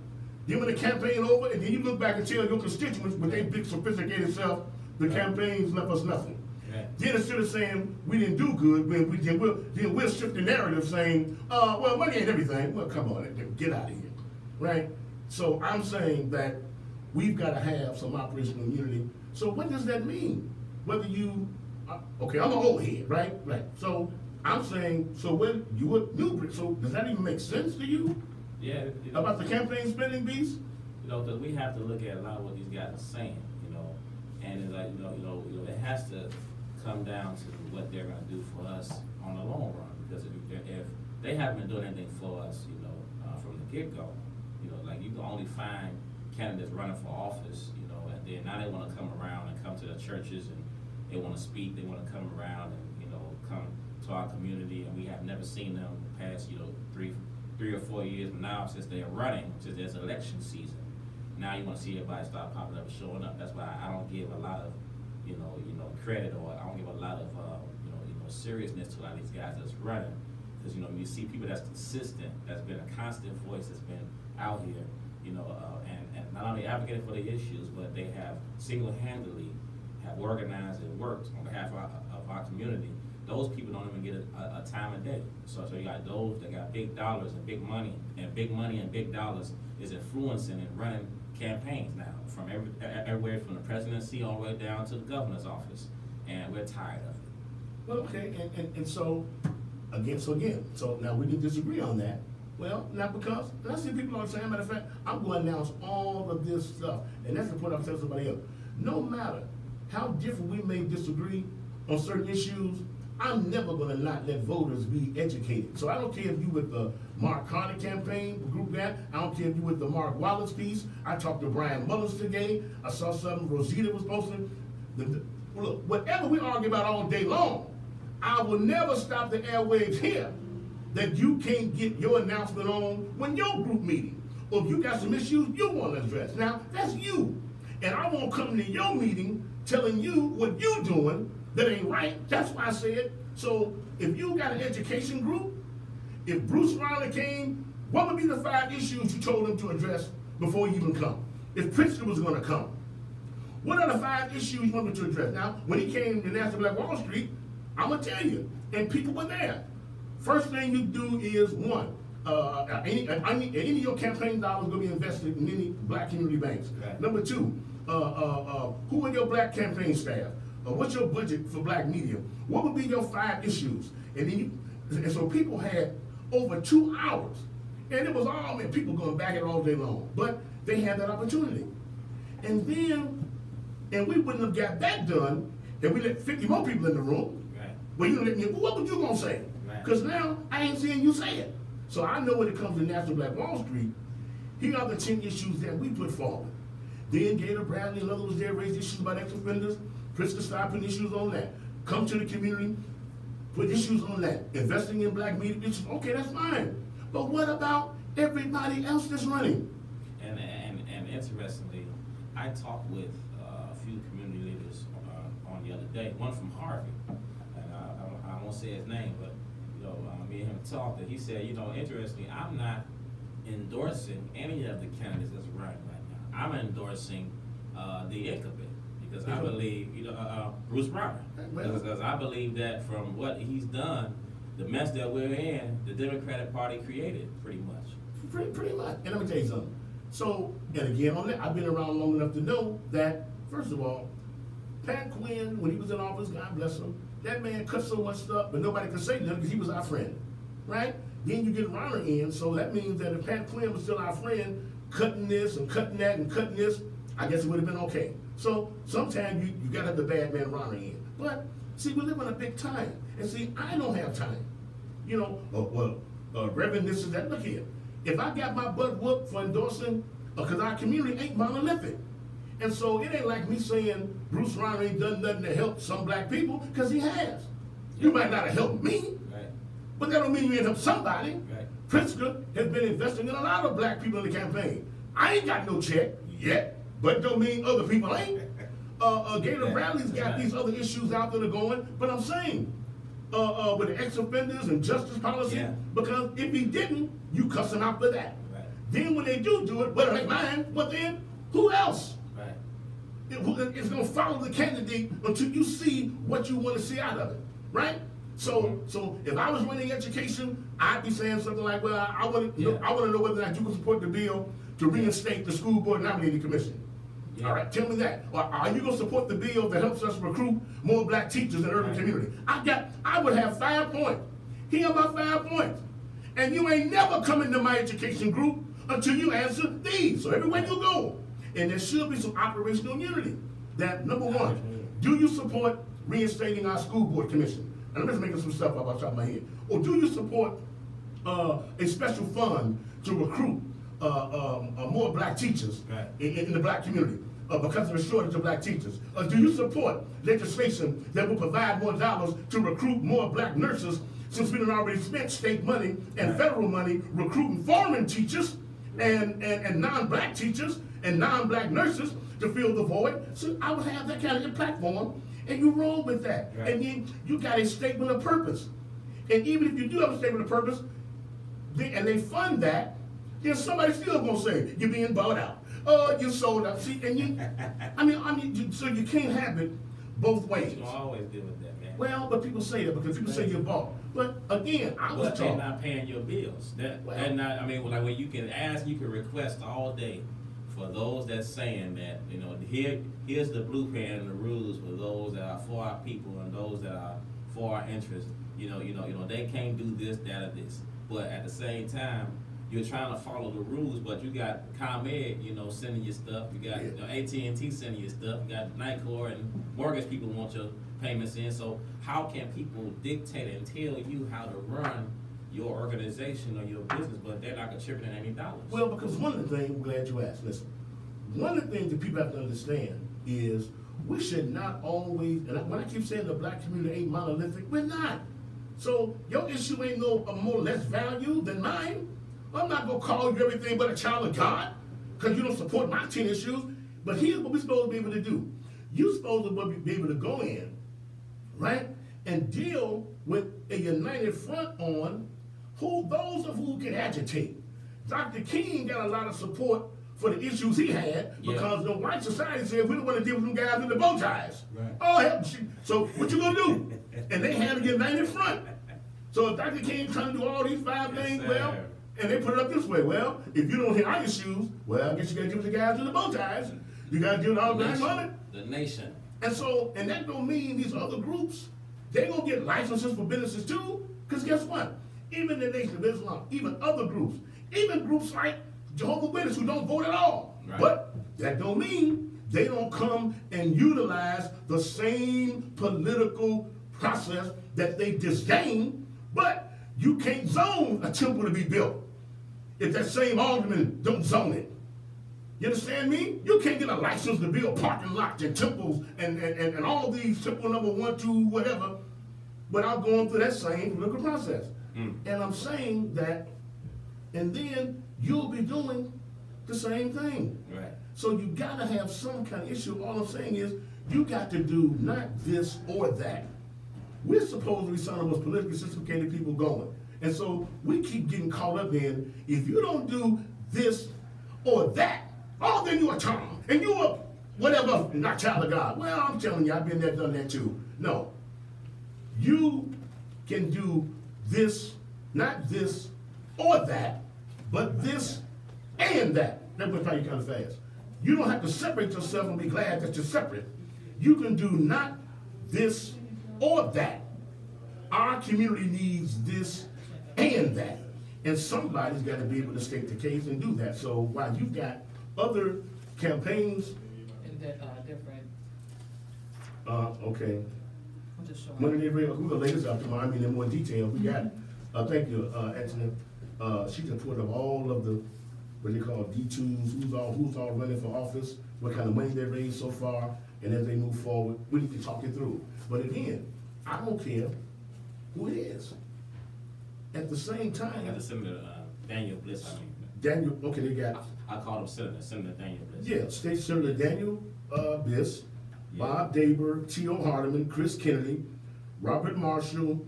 then when the campaign over, and then you look back and tell your constituents with their big sophisticated self, the campaigns left us nothing. Right. Then instead of saying we didn't do good, then we'll shift the narrative saying, well, money ain't everything. Well, come on, get out of here, right? So I'm saying that we've got to have some operational unity. So what does that mean? Whether you, okay, I'm an old head, right? Right. So I'm saying, so when you were new, so does that even make sense to you? Yeah. About the campaign spending piece? You know, because we have to look at a lot of what these guys are saying, you know, and it's like, it has to come down to what they're going to do for us on the long run. Because if they haven't been doing anything for us, from the get-go, like you can only find candidates running for office, and then now they want to come around and come to the churches and they want to speak, they want to come around and, come to our community, and we have never seen them the past, 3 or 4 years. But now since they're running, since there's election season, now you want to see everybody start popping up and showing up. That's why I don't give a lot of, credit, or I don't give a lot of, seriousness to a lot of these guys that's running. Because, you see people that's consistent, that's been a constant voice, that's been out here, and not only advocating for the issues, but they have single-handedly have organized and worked on behalf of our community. Those people don't even get a time of day. So you got those that got big dollars and big money, and big dollars is influencing and running campaigns now, from everywhere from the presidency all the way down to the governor's office, and we're tired of it. Well, okay, and so now we can disagree on that. Well, not because, I see people all the time, matter of fact, I'm going to announce all of this stuff, and that's the point I'm telling somebody else. No matter how different we may disagree on certain issues, I'm never going to not let voters be educated. So I don't care if you with the Mark Carter campaign, group that, I don't care if you with the Mark Wallace piece. I talked to Brian Mullins today. I saw something Rosita was posting. Look, whatever we argue about all day long, I will never stop the airwaves here that you can't get your announcement on when your group meeting, or if you got some issues you want to address. Now, that's you. And I won't come to your meeting telling you what you're doing that ain't right. That's why I said, so if you got an education group, if Bruce Riley came, what would be the 5 issues you told him to address before you even come? If Pritzker was going to come, what are the 5 issues you want me to address? Now, when he came to National Black Wall Street, I'm going to tell you, and people were there. First thing you do is, one, any of your campaign dollars going to be invested in any black community banks. Right. Number 2, who are your black campaign staff? What's your budget for black media? What would be your 5 issues? And so people had over 2 hours. And it was all, people going back it all day long. But they had that opportunity. And we wouldn't have got that done if we let 50 more people in the room. Right. Well, what would you going to say? Because now I ain't seeing you say it. So I know when it comes to National Black Wall Street, here are the 10 issues that we put forward. Then Gator Bradley and others there raised issues about ex-offenders. Pritzker started putting issues on that. Come to the community, put issues on that. Investing in black media issues, okay, that's fine. But what about everybody else that's running? And interestingly, I talked with a few community leaders on the other day, one from Harvey, and I won't say his name, but me and him talked, and he said, interestingly, I'm not endorsing any of the candidates that's running right now. I'm endorsing the incumbent because I Yeah. believe, Bruce Brown. Well- Because I believe that from what he's done, the mess that we're in, the Democratic Party created pretty much. Pretty much. And let me tell you something. So, and again on that, I've been around long enough to know that, first of all, Pat Quinn, when he was in office, God bless him, that man cut so much stuff, but nobody could say nothing because he was our friend, right? Then you get Ronner in, so that means that if Pat Quinn was still our friend, cutting this and cutting that and cutting this, I guess it would have been okay. So sometimes you gotta have the bad man Ronner in. But see, we live in a big time, and see, I don't have time. You know, Reverend, this is that. Look here, if I got my butt whooped for endorsing, because our community ain't monolithic. And so it ain't like me saying Bruce Ronner ain't done nothing to help some black people, because he has. You might not have helped me, Right. but that don't mean you ain't helped somebody. Right. Pritzker has been investing in a lot of black people in the campaign. I ain't got no check yet, but don't mean other people ain't. Gator Bradley's got these other issues out that are going, but I'm saying, with the ex-offenders and justice policy, Yeah. because if he didn't, you cuss him out for that. Right. Then when they do it, well, it ain't mine, but then who else? Right. It's going to follow the candidate until you see what you want to see out of it, right? So if I was running education, I'd be saying something like, well, I want to know whether or not you can support the bill to reinstate the school board nominating commission. Yeah. All right, tell me that. Or are you going to support the bill that helps us recruit more black teachers in urban community? I would have 5 points. Here are my 5 points. And you ain't never coming to my education group until you answer these. So everywhere you go. And there should be some operational unity. That, number one, do you support reinstating our school board commission? And I'm just making some stuff up off the top of my head. Or do you support a special fund to recruit more black teachers in the black community because of the shortage of black teachers? Do you support legislation that will provide more dollars to recruit more black nurses, since we done already spent state money and federal money recruiting foreign teachers and non-black teachers and non-black nurses to fill the void? So I would have that kind of platform, and you roll with that. Right. And then you got a statement of purpose. And even if you do have a statement of purpose, and they fund that, then somebody still gonna say you're being bought out. Oh, you sold out. See, and you, so you can't have it both ways. You don't always deal with that, man. Well, but people say that because people say you're bought. But again, I was But they're taught. not paying your bills. They're Well- not. I mean, like when you can ask, you can request all day for those that's saying that, here's the blueprint and the rules for those that are for our people and those that are for our interests. They can't do this, that, or this. But at the same time, you're trying to follow the rules, but you got ComEd, sending you stuff. You got AT&T sending you stuff. You got NICOR and mortgage people want your payments in. So how can people dictate and tell you how to run your organization or your business, but they're not contributing any dollars? Well, because one of the things, I'm glad you asked, listen, one of the things that people have to understand is we should not always, and when I keep saying the black community ain't monolithic, we're not. So your issue ain't no more or less value than mine. I'm not gonna call you everything but a child of God because you don't support my 10 issues. But here's what we're supposed to be able to do. You're supposed to be able to go in, right, and deal with a united front on those of who can agitate. Dr. King got a lot of support for the issues he had because the white society said we don't want to deal with them guys with the bow ties. Right. Oh, hell, so what you gonna do? And they had a united front. So if Dr. King trying to do all these 5 things, well, and they put it up this way, well, if you don't hit our issues, well, I guess you gotta deal with the guys with the bow ties. You gotta deal with all black money. The nation. And that don't mean these other groups, they gonna get licenses for businesses too, because guess what? Even the Nation of Islam, even other groups, even groups like Jehovah's Witnesses who don't vote at all. Right. But that don't mean they don't come and utilize the same political process that they disdain, but you can't zone a temple to be built if that same alderman don't zone it. You understand me? You can't get a license to build parking lots and temples and all of these temple number 1, 2, whatever, without going through that same political process. And I'm saying that, and then you'll be doing the same thing. Right. So you gotta have some kind of issue. All I'm saying is you got to do not this or that. We're supposed to be some of the most politically sophisticated people going. And so we keep getting caught up in, if you don't do this or that, oh, then you a Tom, and you a whatever, not child of God. Well, I'm telling you, I've been there, done that too. No. You can do this, not this or that, but this and that. That would probably kind of fast. You don't have to separate yourself and be glad that you're separate. You can do not this or that. Our community needs this and that. And somebody's got to be able to state the case and do that. So while you've got other campaigns. And different. Okay. I'm just showing. When they bring, we're gonna lay this out tomorrow, I mean in more detail. We got it. Thank you, Anthony. She can put up all of the, what they call D2s, who's all running for office, what kind of money they raised so far, and as they move forward, we need to talk it through. But again, I don't care who it is. At the same time. I got the Senator Daniel Bliss, I mean. Daniel, okay, they got. I called him Senator Daniel Bliss. Yeah, State Senator Daniel Bliss, Yeah. Bob Daber, T.O. Hardeman, Chris Kennedy, Robert Marshall,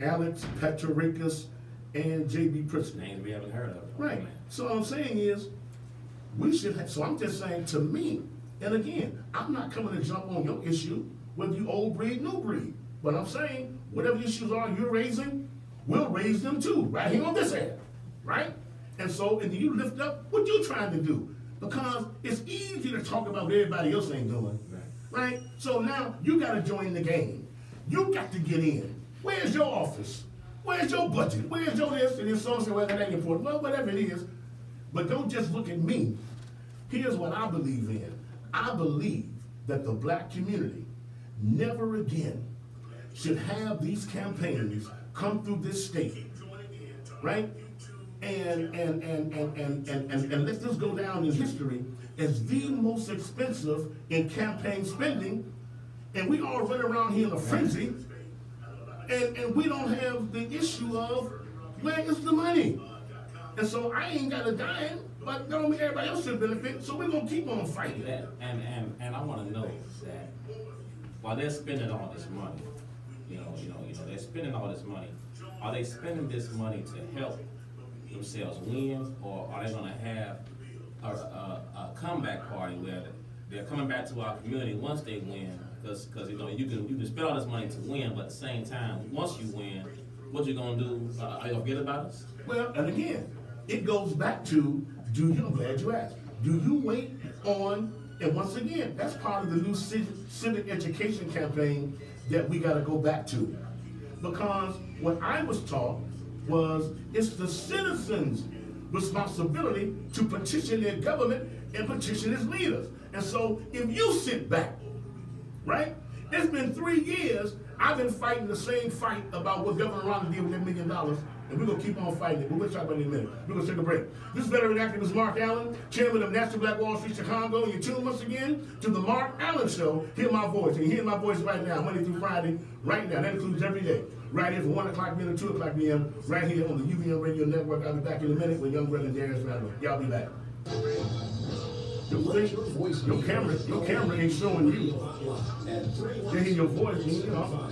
Alex Petraricus, and J.B. Pritzker. Names we haven't heard of. Right. So what I'm saying is, we should have, so I'm just saying to me, and again, I'm not coming to jump on your issue, whether you old breed, new breed. But I'm saying, whatever issues are you're raising, we'll raise them too, right here on this end, right? And so, and you lift up what you're trying to do. Because it's easy to talk about what everybody else ain't doing, right? So now, you gotta join the game. You got to get in. Where's your office? Where's your budget? Where's your this? And then someone say, well, that ain't important. Well, whatever it is. But don't just look at me. Here's what I believe in. I believe that the black community never again should have these campaigns come through this state, right? And let this go down in history as the most expensive in campaign spending, and we all run around here in a frenzy, and we don't have the issue of where is the money? And so I ain't got a dime, but don't mean everybody else should benefit, so we're gonna keep on fighting. And I want to know that while they're spending all this money, you know, they're spending all this money. Are they spending this money to help themselves win, or are they going to have a comeback party where they're coming back to our community once they win? Because you know you can spend all this money to win, but at the same time, once you win, what you going to do? Are you going to forget about us? Well, and again, it goes back to, I'm glad you asked, do you wait on, and once again, that's part of the new civic education campaign that we got to go back to. Because what I was taught was it's the citizens' responsibility to petition their government and petition its leaders. And so if you sit back, right, it's been 3 years, I've been fighting the same fight about what Governor Romney did with that $1 million, and we're going to keep on fighting it. But we'll talk about it in a minute. We're going to take a break. This veteran activist Mark Allen, chairman of National Black Wall Street Chicago, and you're tuned once again to the Mark Allen Show. Hear my voice, and you hear my voice right now, Monday through Friday, right now. That includes every day. Right here from 1 o'clock p.m. to 2 o'clock p.m. right here on the UVM Radio Network. I'll be back in a minute with young brother Darius Randall. Y'all be back. Your camera ain't showing you. They hear your voice, you know.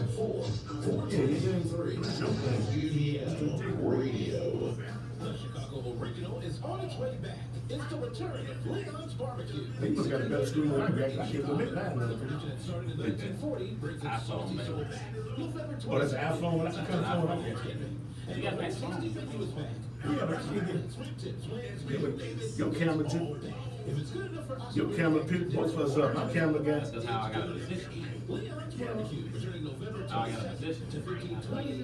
Radio. The Chicago Original is on its way back. It's the return of Leon's Barbecue. They must got a better school than I got. I can't commit that. Started in 1940, brings its iPhone, man. November 20th. Oh, that's an iPhone? That's a kind of phone I get. You got a nice phone. Yeah, but I can't get your camera too. If it's good enough for us, Your camera picked both of us up. My camera got. That's how I got a position. Leon's Barbecue, returning November How I got a 20th position. to 1520.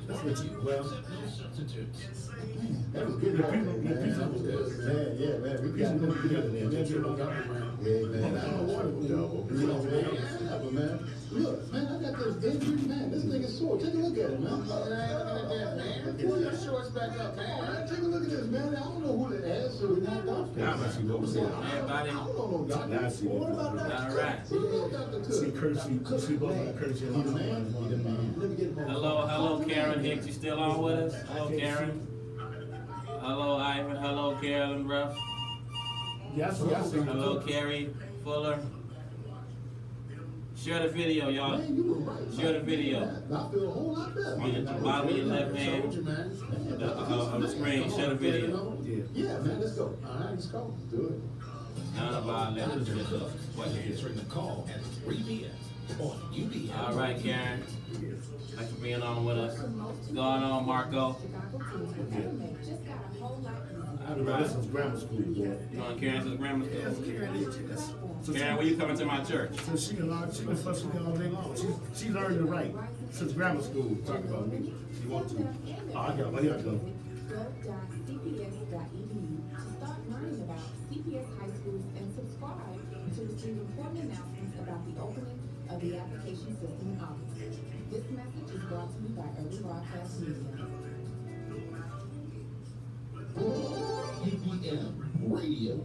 That's what you. Well, No substitutes. That was good, man. That was good, man. Yeah, man. We got them together, man. Yeah, man. I don't want to double. You know, man. Look, man, I got this injury, man. This nigga's sore. Take a look at it, man. Pull your shorts back up, man. Take a look at this, man. I don't know who that is, so we're not doctors. now I see what we're saying. Everybody. I don't know no doctor. Now I see what What about we're doctors? All right. Who the doctor to? See Kersey, see both of Kersey and He the man. He the man. Let me get him on. Hello, Karen Hicks. You still on with us? Hello, Karen. Hello, Ivan. Hello, Carolyn Ruff. Yeah, I see. Hello, Carrie Fuller. Share the video, y'all. Man, you right. Share the video. I feel a whole lot better. On the bottom of your left hand of the screen, share the video. Yeah, man, let's go. All right, let's go. Do it. None of our letters is up. Answering the call at 3 p.m. on UBM. All right, Karen. Thanks for being on with us. What's going on, Marco? All right. This is grammar school, boy. You on Karen's grammar Yes, school? Karen is. Yes. So Karen, when you coming to my church? So she can fuss with me all day long. She's learned to write since grammar school. Talk about me. She wants to. Oh, I got one. Here I go. Go.cps.edu to start learning about CPS high schools and subscribe to receive important announcements about the opening of the application system in August. This message is brought to you by Early Broadcast Media. UBM Radio.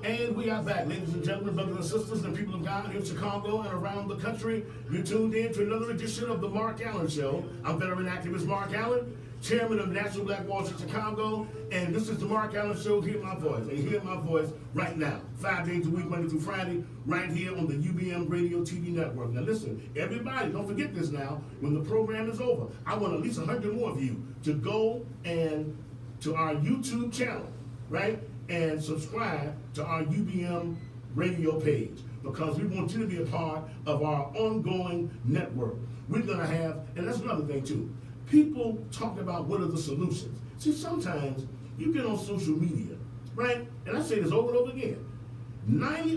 And we are back, ladies and gentlemen, brothers and sisters, and people of God in Chicago and around the country. You're tuned in to another edition of the Mark Allen Show. I'm veteran activist Mark Allen, chairman of National Black Walls in Chicago, and this is the Mark Allen Show. Hear my voice, and hear my voice right now, 5 days a week, Monday through Friday, right here on the UBM Radio TV Network. Now listen, everybody, don't forget this now. When the program is over, I want at least 100 more of you to go and to our YouTube channel, right? And subscribe to our UBM radio page, because we want you to be a part of our ongoing network. We're gonna have, and that's another thing too, people talk about what are the solutions. See, sometimes you get on social media, right? And I say this over and over again,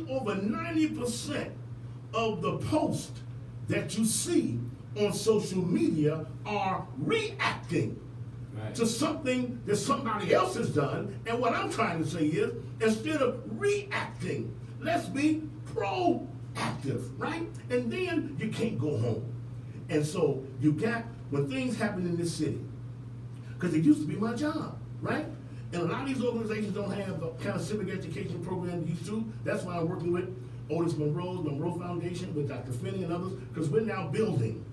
over 90% of the posts that you see on social media are reacting to something that somebody else has done. And what I'm trying to say is, instead of reacting, let's be proactive, right? And then you can't go home. And so you got, when things happen in this city, because it used to be my job, right? And a lot of these organizations don't have the kind of civic education program they used to. That's why I'm working with Otis Monroe's Monroe Foundation, with Dr. Finney and others, because we're now building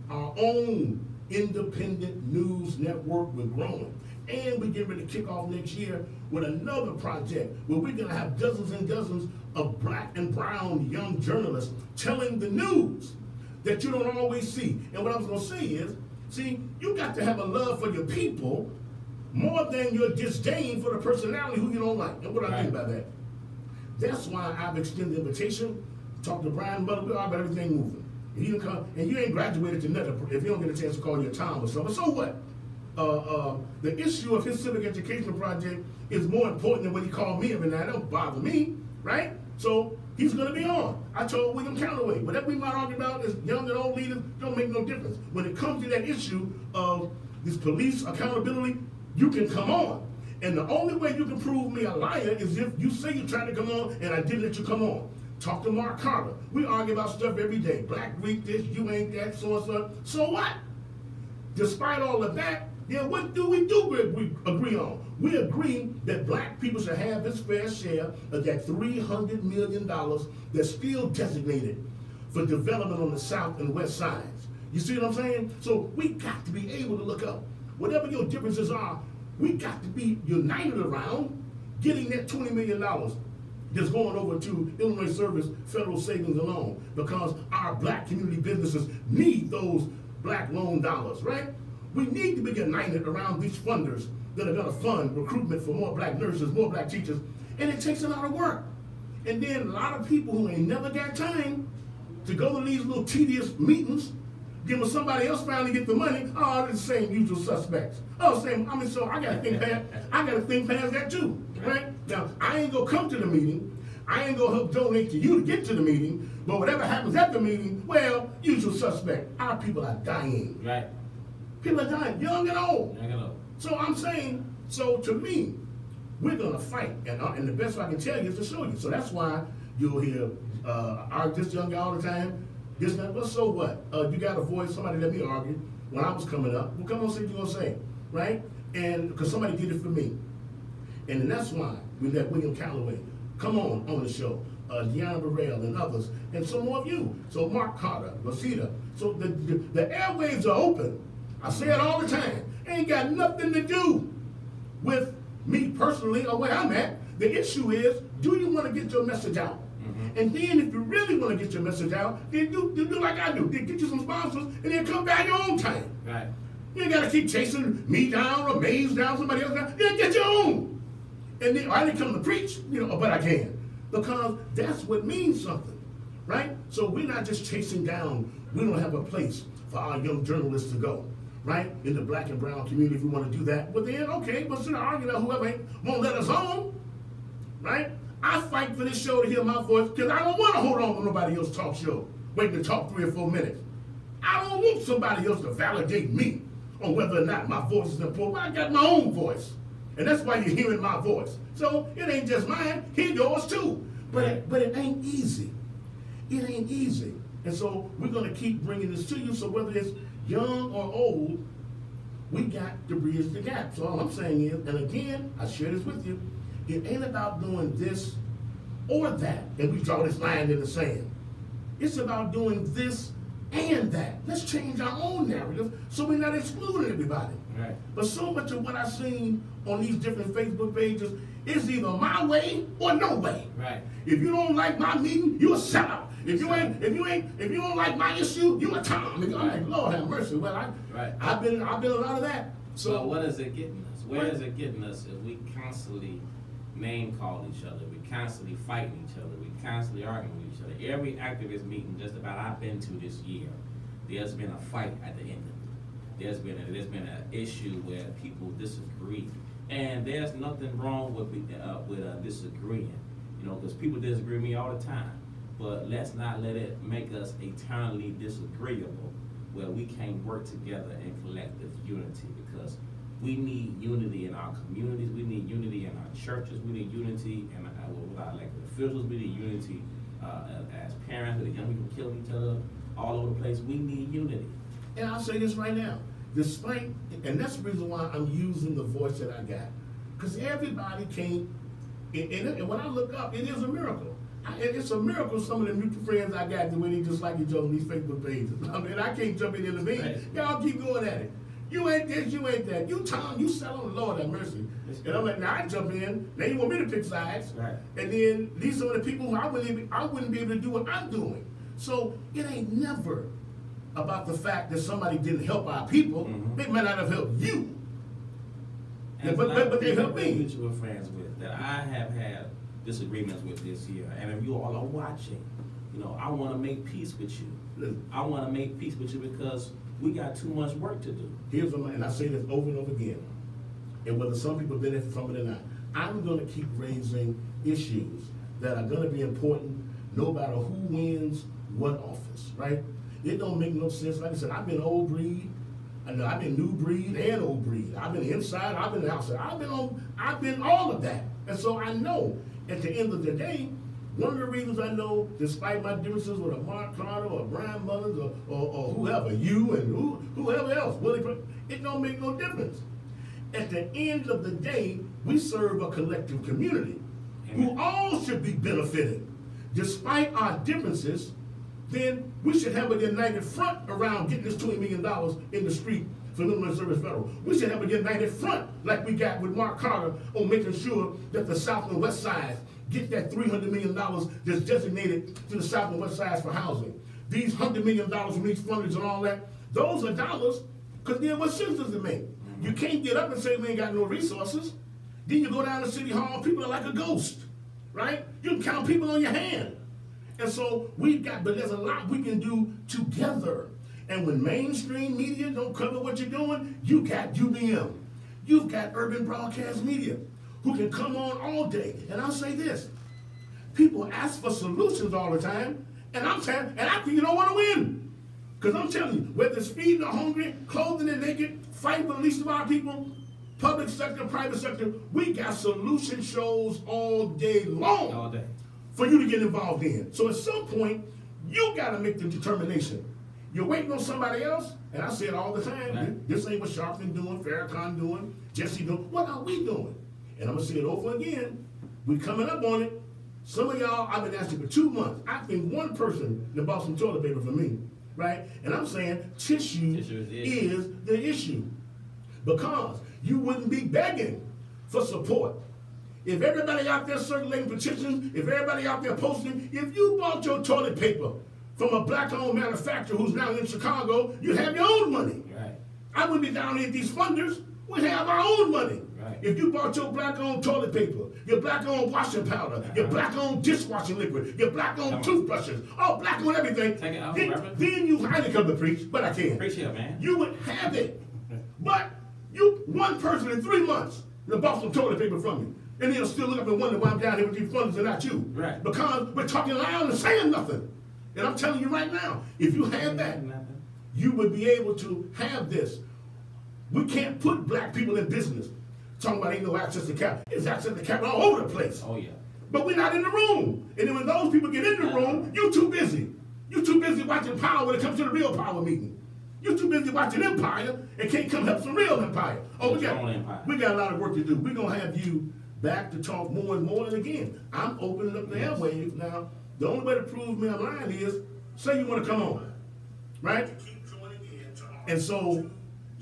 our own independent news network. We're growing. And we're getting ready to kick off next year with another project where we're going to have dozens and dozens of black and brown young journalists telling the news that you don't always see. And what I was going to say is, see, you got to have a love for your people more than your disdain for the personality who you don't like. And what do I mean by that? That's why I've extended the invitation, talk to Brian Butler, we're all about everything moving. He didn't come, and you ain't graduated to nothing if you don't get a chance to call you a Tom or something. So what? The issue of his civic education project is more important than what he called me every night. It don't bother me, right? So he's going to be on. I told William Calloway, whatever we might argue about as young and old leaders, don't make no difference. When it comes to that issue of this police accountability, you can come on. And the only way you can prove me a liar is if you say you're trying to come on and I didn't let you come on. Talk to Mark Carter. We argue about stuff every day. Black week this, you ain't that, so and so. So what? Despite all of that, then what do we agree on? We agree that black people should have this fair share of that $300 million that's still designated for development on the south and west sides. You see what I'm saying? So we got to be able to look up. Whatever your differences are, we got to be united around getting that $20 million that's going over to Illinois Service Federal Savings and Loan, because our black community businesses need those black loan dollars, right? We need to be united around these funders that are going to fund recruitment for more black nurses, more black teachers, and it takes a lot of work. And then a lot of people who ain't never got time to go to these little tedious meetings, then when somebody else finally get the money, oh, they're the same usual suspects. Oh, same. I mean, so I gotta think past. I gotta think past that too, right? Now, I ain't gonna come to the meeting. I ain't gonna help donate to you to get to the meeting. But whatever happens at the meeting, well, usual suspect. Our people are dying. Right. People are dying, young and old. Young and old. So I'm saying, so to me, we're gonna fight, and the best I can tell you is to show you. So that's why you'll hear this young guy all the time. This, that, well, so what? You got a voice, somebody let me argue when I was coming up. Well, come on, say what you're gonna say, right? And because somebody did it for me. And then that's why we let William Calloway come on the show, Deanna Burrell and others, and some more of you. So Mark Carter, Rosita. So the airwaves are open. I say it all the time. Ain't got nothing to do with me personally or where I'm at. The issue is, do you want to get your message out? And then if you really want to get your message out, then you do like I do. Then get you some sponsors and then come back your own time. Right. You ain't got to keep chasing me down or Maze down, somebody else down. Then get your own. And then I didn't come to preach, but I can. Because that's what means something, right? So we're not just chasing down. We don't have a place for our young journalists to go, right? In the black and brown community, if we want to do that. But then, okay, but still argue that whoever won't let us on, right? I fight for this show to hear my voice because I don't want to hold on to nobody else's talk show, waiting to talk 3 or 4 minutes. I don't want somebody else to validate me on whether or not my voice is important. I got my own voice. And that's why you're hearing my voice. So it ain't just mine, hear yours too. But it ain't easy. It ain't easy. And so we're going to keep bringing this to you. So whether it's young or old, we got to bridge the gap. So all I'm saying is, and again, I share this with you, it ain't about doing this or that, and we draw this line in the sand. It's about doing this and that. Let's change our own narrative so we're not excluding everybody. Right. But so much of what I've seen on these different Facebook pages is either my way or no way. Right. If you don't like my meeting, you a sellout. If you don't like my issue, you a Tom. I'm like, Lord have mercy. Well, I've been a lot of that. So what is it getting us? Where is it getting us if we constantly name call each other, we constantly fighting each other, we constantly arguing with each other? Every activist meeting just about I've been to this year, there's been a fight at the end of it. There's been an issue where people disagree, and there's nothing wrong with disagreeing, because people disagree with me all the time. But let's not let it make us eternally disagreeable, where we can't work together in collective unity, because we need unity in our communities, we need unity in our churches, we need unity with our elected officials, we need unity as parents, with the young people killing each other all over the place. We need unity. And I'll say this right now, and that's the reason why I'm using the voice that I got, because everybody can't, and when I look up, it is a miracle. It's a miracle some of the mutual friends I got, the way they just like each other on these Facebook pages. I mean, I can't jump in the vein. Right. Y'all keep going at it. You ain't this, you ain't that. You Tom, you sell on the Lord have mercy. And I'm like, now I jump in, now you want me to pick sides. Right. And then these are the people who I wouldn't be able to do what I'm doing. So it ain't never about the fact that somebody didn't help our people. Mm-hmm. They might not have helped you. And But they helped me. Mutual friends with that I have had disagreements with this year, and if you all are watching, I want to make peace with you. I want to make peace with you because we got too much work to do. And I say this over and over again, and whether some people benefit from it or not, I'm going to keep raising issues that are going to be important no matter who wins what office, right? It don't make no sense. Like I said, I've been old breed, and I've been new breed and old breed. I've been inside, I've been outside. I've been all of that. And so I know at the end of the day, one of the reasons I know, despite my differences with a Mark Carter or Brian Mullins or whoever, you and whoever else, it don't make no difference. At the end of the day, we serve a collective community who all should be benefited. Despite our differences, then we should have a united front around getting this $20 million in the street for Military Service Federal. We should have a united front like we got with Mark Carter on making sure that the South and West Sides get that $300 million that's designated to the South and West Sides for housing. These $100 million from each funders and all that, those are dollars, because then what sense does it make? You can't get up and say we ain't got no resources. Then you go down to City Hall, people are like a ghost, right? You can count people on your hand. And so but there's a lot we can do together. And when mainstream media don't cover what you're doing, you got UBM. You've got urban broadcast media who can come on all day. And I'll say this, people ask for solutions all the time, and I think you don't want to win. Because I'm telling you, whether it's feeding the hungry, clothing the naked, fighting for the least of our people, public sector, private sector, we got solution shows all day long. All day. For you to get involved in. So at some point, you got to make the determination. You're waiting on somebody else, and I say it all the time, right. This ain't what Sharpton doing, Farrakhan doing, Jesse doing, what are we doing? And I'm going to say it over again, we coming up on it. Some of y'all, I've been asking for 2 months. I think one person that bought some toilet paper for me, right? And I'm saying tissue is the issue. Because you wouldn't be begging for support if everybody out there circulating petitions, if everybody out there posting, if you bought your toilet paper from a black-owned manufacturer who's now in Chicago, you have your own money. Right. I wouldn't be down here at these funders. We have our own money. Right. If you bought your black-owned toilet paper, your black-owned washing powder, your black-owned dishwashing liquid, your black-owned toothbrushes, all black-owned everything, Take it out, then I didn't come to preach, but I can. Preach here, man. You would have it. But you, one person in 3 months, bought some toilet paper from me. And they'll still look up and wonder why I'm down here with these funders and not you. Right. Because we're talking loud and saying nothing. And I'm telling you right now, if you had that, you would be able to have this. We can't put black people in business. Talking about ain't no access to capital. There's access to capital all over the place. Oh, yeah. But we're not in the room. And then when those people get in the room, you're too busy. You're too busy watching Power when it comes to the real Power meeting. You're too busy watching Empire and can't come help some real Empire. Oh, we got a lot of work to do. We're going to have you back to talk more and more. And again, I'm opening up the airwaves now. The only way to prove me I'm lying is say you want to come on, right? And so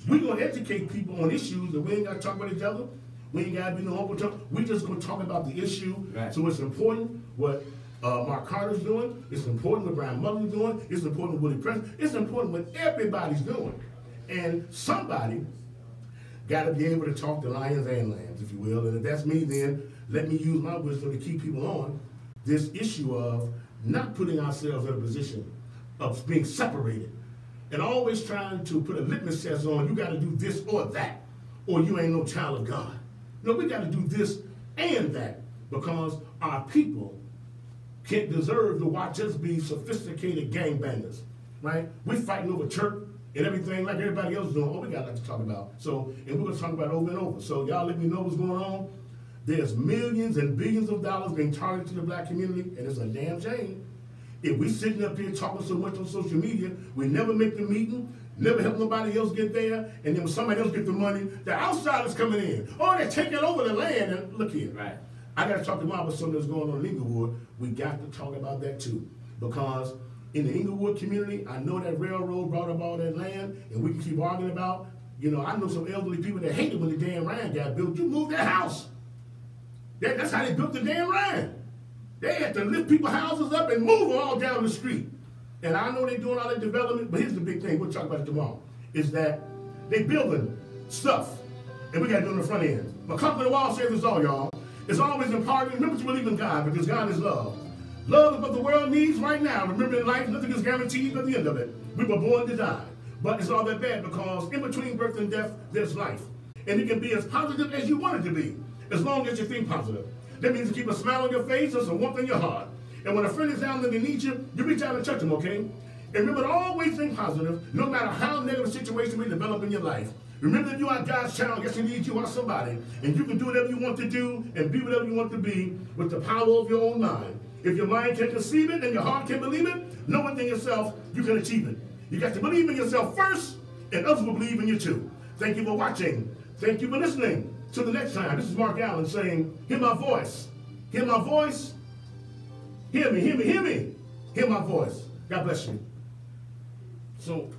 we're going to educate people on issues that we ain't got to talk about each other. We ain't got to be no open talk. We're just going to talk about the issue. Right. So it's important what Mark Carter's doing. It's important what Brian Mullen's doing. It's important what Willie Preston. It's important what everybody's doing. And somebody got to be able to talk to lions and lambs, if you will. And if that's me, then let me use my wisdom to keep people on this issue of not putting ourselves in a position of being separated and always trying to put a litmus test on, you got to do this or that, or you ain't no child of God. No, we got to do this and that because our people can't deserve to watch us be sophisticated gangbangers, right? We're fighting over church and everything like everybody else doing. Oh, we got a lot to talk about. So, and we're going to talk about it over and over. So y'all let me know what's going on. There's millions and billions of dollars being targeted to the black community, and it's a damn shame. If we sitting up here talking so much on social media, we never make the meeting, never help nobody else get there, and then when somebody else get the money, the outsiders coming in. Oh, they're taking over the land, and look here. Right. I got to talk to Mom about something that's going on in Inglewood. We got to talk about that too, because in the Inglewood community, I know that railroad brought up all that land, and we can keep arguing about, you know, I know some elderly people that hated when the damn Ryan got built. You moved their house. That's how they built the damn Ryan. They had to lift people's houses up and move them all down the street. And I know they're doing all that development, but here's the big thing, we'll talk about it tomorrow, is that they building stuff, and we got to do it on the front end. But Conquer the Wall says it's all, y'all. It's always important. Remember to believe in God, because God is love. Love is what the world needs right now. Remember, in life, nothing is guaranteed at the end of it. We were born to die. But it's all that bad, because in between birth and death, there's life. And it can be as positive as you want it to be, as long as you think positive. That means to keep a smile on your face and some warmth in your heart. And when a friend is down there, they need you, you reach out and touch them, okay? And remember to always think positive, no matter how negative a situation may develop in your life. Remember that you are God's child. Yes, indeed, you are somebody. And you can do whatever you want to do and be whatever you want to be with the power of your own mind. If your mind can conceive it and your heart can believe it, know within yourself you can achieve it. You got to believe in yourself first, and others will believe in you too. Thank you for watching. Thank you for listening. Till the next time, this is Mark Allen saying, hear my voice. Hear my voice. Hear me, hear me, hear me. Hear my voice. God bless you. So